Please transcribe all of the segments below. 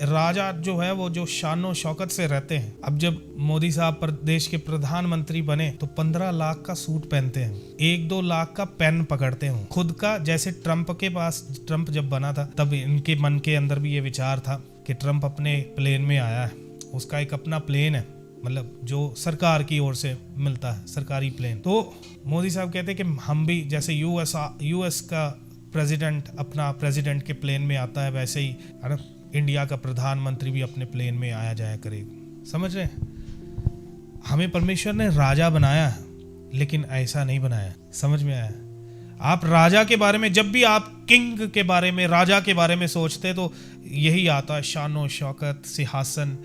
राजा जो है वो जो शानो शौकत से रहते हैं। अब जब मोदी साहब देश के प्रधानमंत्री बने तो 15 लाख का सूट पहनते हैं, 1-2 लाख का पेन पकड़ते हैं खुद का। जैसे ट्रंप जब बना था तब इनके मन के अंदर भी ये विचार था कि ट्रंप अपने प्लेन में आया है, उसका एक अपना प्लेन है, मतलब जो सरकार की ओर से मिलता है, सरकारी प्लेन। तो मोदी साहब कहते हैं कि हम भी जैसे यूएस का प्रेसिडेंट अपना प्रेसिडेंट के प्लेन में आता है, वैसे ही है ना, इंडिया का प्रधानमंत्री भी अपने प्लेन में आया जाया करेगा। समझ रहे हैं? हमें परमेश्वर ने राजा बनाया है, लेकिन ऐसा नहीं बनाया। समझ में आया? आप राजा के बारे में, जब भी आप किंग के बारे में, राजा के बारे में सोचते तो यही आता है, शानो शौकत, सिंहासन,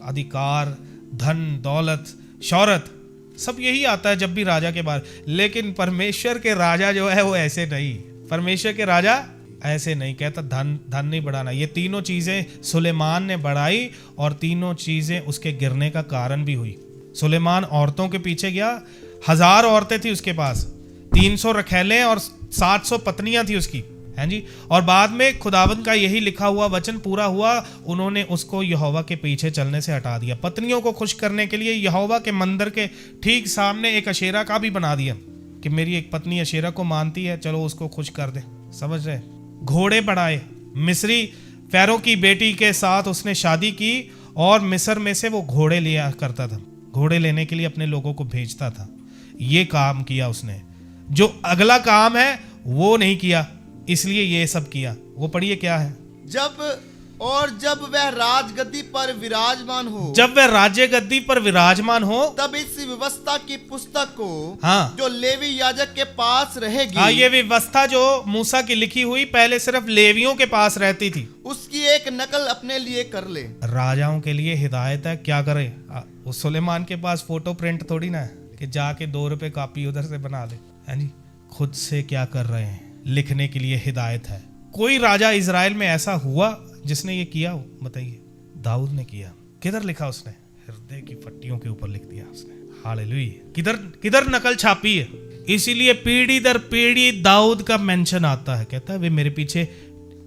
अधिकार, धन दौलत, शौहरत, सब यही आता है जब भी राजा के बारे। लेकिन परमेश्वर के राजा जो है वो ऐसे नहीं। परमेश्वर के राजा ऐसे नहीं कहता, धन नहीं बढ़ाना। ये तीनों चीजें सुलेमान ने बढ़ाई और तीनों चीजें उसके गिरने का कारण भी हुई। सुलेमान औरतों के पीछे गया, 1000 औरतें थी उसके पास, 300 रखैलें और 700 पत्नियां थी उसकी, हैं जी। और बाद में खुदावंद का यही लिखा हुआ वचन पूरा हुआ, उन्होंने उसको यहोवा के पीछे चलने से हटा दिया। पत्नियों को खुश करने के लिए यहोवा के मंदिर के ठीक सामने एक अशेरा का भी बना दिया कि मेरी एक पत्नी अशेरा को मानती है, चलो उसको खुश कर दे। समझ रहे? घोड़े बढ़ाए। मिस्री फैरो की बेटी के साथ उसने शादी की और मिस्र में से वो घोड़े लिया करता था, घोड़े लेने के लिए अपने लोगों को भेजता था। ये काम किया उसने। जो अगला काम है वो नहीं किया, इसलिए ये सब किया। वो पढ़िए क्या है। जब वह राजगद्दी पर विराजमान हो, जब वह राज्य गद्दी पर विराजमान हो, तब इस व्यवस्था की पुस्तक को, हाँ, जो लेवी याजक के पास रहेगी, हाँ, ये व्यवस्था जो मूसा की लिखी हुई पहले सिर्फ लेवियों के पास रहती थी, उसकी एक नकल अपने लिए कर ले। राजाओं के लिए हिदायत है, क्या करे। उस सुलेमान के पास फोटो प्रिंट थोड़ी ना है कि जाके 2 रुपए कॉपी उधर से बना ले, है जी। खुद से क्या कर रहे हैं, लिखने के लिए हिदायत है। कोई राजा इजराइल में ऐसा हुआ जिसने ये किया हो? बताइए। दाऊद ने किया। किधर लिखा उसने? हृदय की पट्टियों के ऊपर लिख दिया उसने। हालेलुया। किधर नकल छापी है? इसीलिए पीढ़ी दर पीढ़ी दाऊद का मेंशन आता है। कहता है वे मेरे पीछे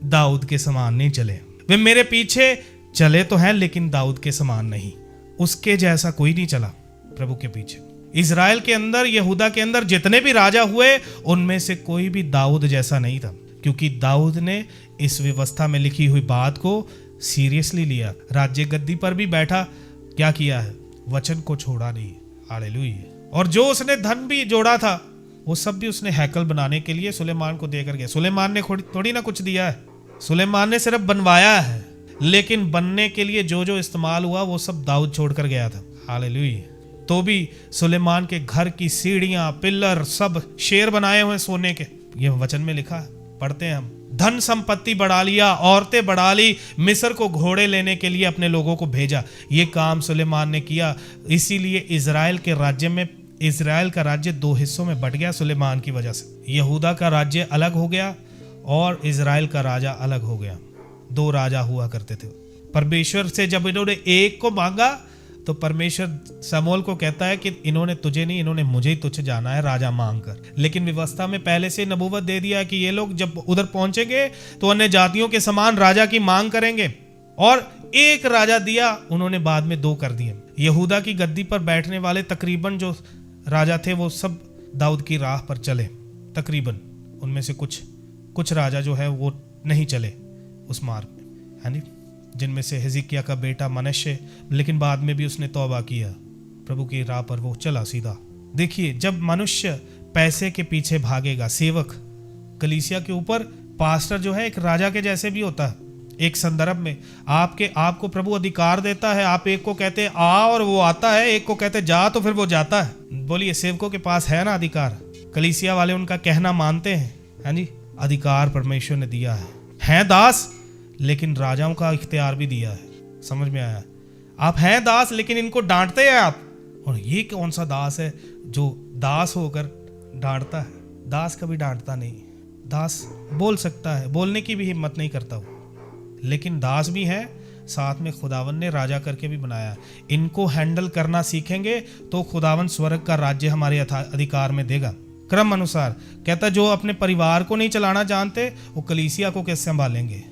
दाऊद के समान नहीं चले। वे मेरे पीछे चले तो हैं लेकिन दाऊद के समान नहीं। उसके जैसा कोई नहीं चला प्रभु के पीछे। इजराइल के अंदर, यहूदा के अंदर जितने भी राजा हुए, उनमें से कोई भी दाऊद जैसा नहीं था, क्योंकि दाऊद ने इस व्यवस्था में लिखी हुई बात को सीरियसली लिया। राज्य गद्दी पर भी बैठा, क्या किया है? वचन को छोड़ा नहीं। हालेलुया। और जो उसने धन भी जोड़ा था वो सब भी उसने हैकल बनाने के लिए सुलेमान को देकर गया। सुलेमान ने थोड़ी ना कुछ दिया है, सुलेमान ने सिर्फ बनवाया है, लेकिन बनने के लिए जो जो इस्तेमाल हुआ वो सब दाऊद छोड़कर गया था। हालेलुया। तो भी सुलेमान के घर की सीढ़ियां, पिलर सब शेर बनाए हुए सोने के। ये वचन में लिखा है, पढ़ते हैं हम। धन संपत्ति बढ़ा लिया, औरतें बढ़ा ली, मिस्र को घोड़े लेने के लिए अपने लोगों को भेजा। ये काम सुलेमान ने किया। इसीलिए इजराइल का राज्य 2 हिस्सों में बट गया सुलेमान की वजह से। यहूदा का राज्य अलग हो गया और इजराइल का राजा अलग हो गया। 2 राजा हुआ करते थे। परमेश्वर से जब इन्होंने एक को मांगा तो परमेश्वर शमूएल को कहता है कि इन्होंने तुझे नहीं, इन्होंने मुझे ही तुझे जाना है राजा मांगकर। लेकिन व्यवस्था में पहले से नबूवत दे दिया कि ये लोग जब उधर पहुंचेंगे तो अन्य जातियों के समान राजा की मांग करेंगे। और एक राजा दिया, उन्होंने बाद में 2 कर दिए। यहूदा की गद्दी पर बैठने वाले तकरीबन जो राजा थे वो सब दाऊद की राह पर चले। तकरीबन उनमें से कुछ राजा जो है वो नहीं चले उस मार्ग में, है नी, जिनमें से हिजकिय्याह का बेटा मनश्शे, लेकिन बाद में भी उसने तौबा किया, प्रभु की राह पर वो चला सीधा। देखिए, जब मनुष्य पैसे के पीछे भागेगा, सेवक कलीसिया के ऊपर, पास्टर जो है एक राजा के जैसे भी होता है। एक संदर्भ में आपको प्रभु अधिकार देता है। आप एक को कहते हैं आ और वो आता है, एक को कहते जा तो फिर वो जाता है। बोलिए, सेवकों के पास है ना अधिकार? कलीसिया वाले उनका कहना मानते हैं, है जी। अधिकार परमेश्वर ने दिया है दास, लेकिन राजाओं का इख्तियार भी दिया है। समझ में आया? आप हैं दास लेकिन इनको डांटते हैं आप। और ये कौन सा दास है जो दास होकर डांटता है? दास कभी डांटता नहीं। दास बोल सकता है, बोलने की भी हिम्मत नहीं करता वो, लेकिन दास भी है। साथ में खुदावन ने राजा करके भी बनाया। इनको हैंडल करना सीखेंगे तो खुदावन स्वर्ग का राज्य हमारे अधिकार में देगा। क्रम अनुसार कहता, जो अपने परिवार को नहीं चलाना जानते वो कलीसिया को कैसे संभालेंगे?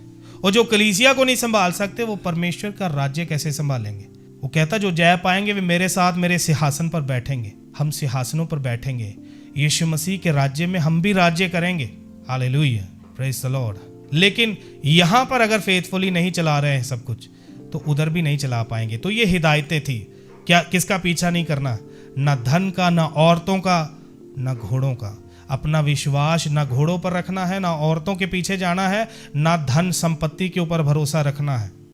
और जो कलीसिया को नहीं संभाल सकते वो परमेश्वर का राज्य कैसे संभालेंगे। वो कहता जो जय पाएंगे वे मेरे साथ मेरे सिंहासन पर बैठेंगे। हम सिंहासनों पर बैठेंगे, यीशु मसीह के राज्य में हम भी राज्य करेंगे। Hallelujah, praise the Lord. लेकिन यहाँ पर अगर फेथफुली नहीं चला रहे हैं सब कुछ, तो उधर भी नहीं चला पाएंगे। तो ये हिदायतें थी, क्या किसका पीछा नहीं करना, ना धन का, ना औरतों का, ना घोड़ों का। अपना विश्वास ना घोड़ों पर रखना है, ना औरतों के पीछे जाना है, ना धन संपत्ति के ऊपर भरोसा रखना है।